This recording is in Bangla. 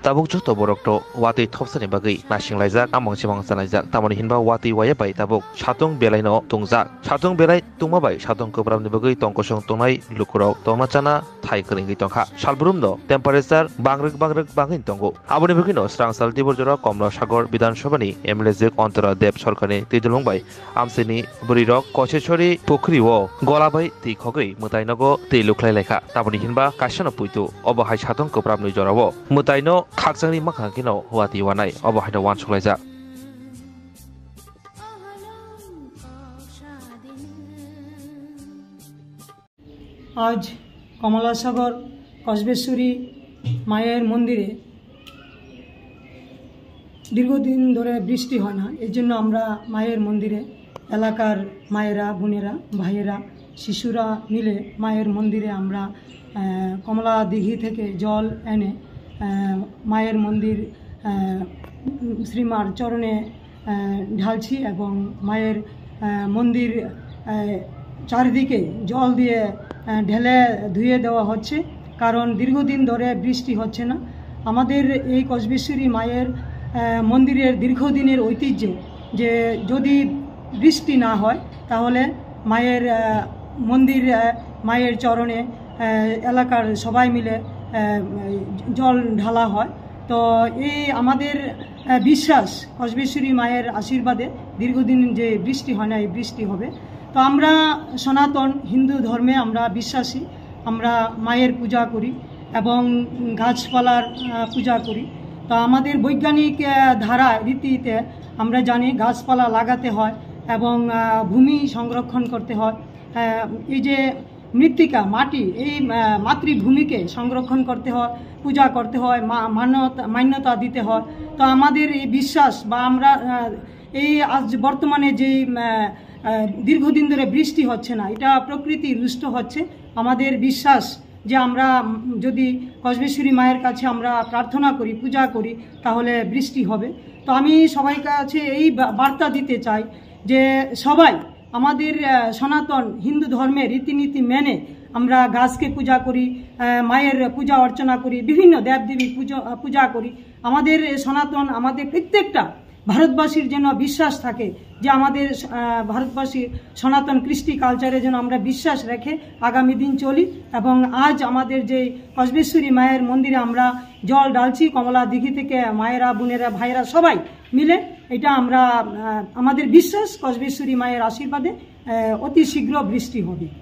tabuk juto borokto wati thopsani bagai nasinglaijak among chimang chanaijak tamoni hinba wati waya bai tabuk satung belai no tungjak satung belai tungma bai satung kopram ni bagai tongkosong tongnai lukurok tongna chana thai kringi tongkha salbrum no temperature bangrek bangin tongo aboni bagai no srangsal diborjora komla sagor বিধানসভা ni MLA jek অন্তরা দেব সরকারনি তিদুলং bai amsini burirok kochechori pokri o golabai ti khogei mutainogo ti luklai lekha tamoni hinba kaisano puitu obahai satung kopram ni jorabo mutaino খাকজাংনি মাখাকিনো হুয়াতি ওয়ানাই অবহাইনা ওয়ান সলাইজা আজ কমলাসাগর কসবেশ্বরী মায়ের মন্দিরে দীর্ঘদিন ধরে বৃষ্টি হয় না, এর জন্য আমরা মায়ের মন্দিরে এলাকার মায়েরা, বোনেরা, ভাইয়েরা, শিশুরা মিলে মায়ের মন্দিরে আমরা কমলা দিঘি থেকে জল এনে মায়ের মন্দির শ্রীমার চরণে ঢালছি এবং মায়ের মন্দির চারিদিকে জল দিয়ে ঢেলে ধুয়ে দেওয়া হচ্ছে, কারণ দীর্ঘদিন ধরে বৃষ্টি হচ্ছে না। আমাদের এই কসবেশ্বরী মায়ের মন্দিরের দীর্ঘদিনের ঐতিহ্য যে যদি বৃষ্টি না হয় তাহলে মায়ের মন্দির মায়ের চরণে এলাকার সবাই মিলে জল ঢালা হয়। তো এই আমাদের বিশ্বাস কসবেশ্বরী মায়ের আশীর্বাদে দীর্ঘদিন যে বৃষ্টি হয় না, এই বৃষ্টি হবে। তো আমরা সনাতন হিন্দু ধর্মে আমরা বিশ্বাসী, আমরা মায়ের পূজা করি এবং গাছপালার পূজা করি। তো আমাদের বৈজ্ঞানিক ধারা রীতিতে আমরা জানি গাছপালা লাগাতে হয় এবং ভূমি সংরক্ষণ করতে হয়। এই যে মৃত্তিকা মাটি, এই মাতৃভূমিকে সংরক্ষণ করতে হয়, পূজা করতে হয়, মান্যতা দিতে হয়। তো আমাদের এই বিশ্বাস বা আমরা এই আজ বর্তমানে যেই দীর্ঘদিন ধরে বৃষ্টি হচ্ছে না, এটা প্রকৃতি রুষ্ট হচ্ছে। আমাদের বিশ্বাস যে আমরা যদি কসবেশ্বরী মায়ের কাছে আমরা প্রার্থনা করি, পূজা করি, তাহলে বৃষ্টি হবে। তো আমি সবাই কাছে এই বার্তা দিতে চাই যে সবাই আমাদের সনাতন হিন্দু ধর্মের রীতিনীতি মেনে আমরা গাছকে পূজা করি, মায়ের পূজা অর্চনা করি, বিভিন্ন দেবদেবীর পূজা করি। আমাদের সনাতন, আমাদের প্রত্যেকটা ভারতবাসীর যেন বিশ্বাস থাকে যে আমাদের ভারতবাসীর সনাতন কৃষ্টি কালচারে যেন আমরা বিশ্বাস রেখে আগামী দিন চলি। এবং আজ আমাদের যে কসবেশ্বরী মায়ের মন্দিরে আমরা জল ঢালছি কমলা দিঘি থেকে, মায়েরা, বোনেরা, ভাইয়েরা সবাই মিলে, এটা আমরা আমাদের বিশ্বাস কসবেশ্বরী মায়ের আশীর্বাদে অতি শীঘ্র বৃষ্টি হবে।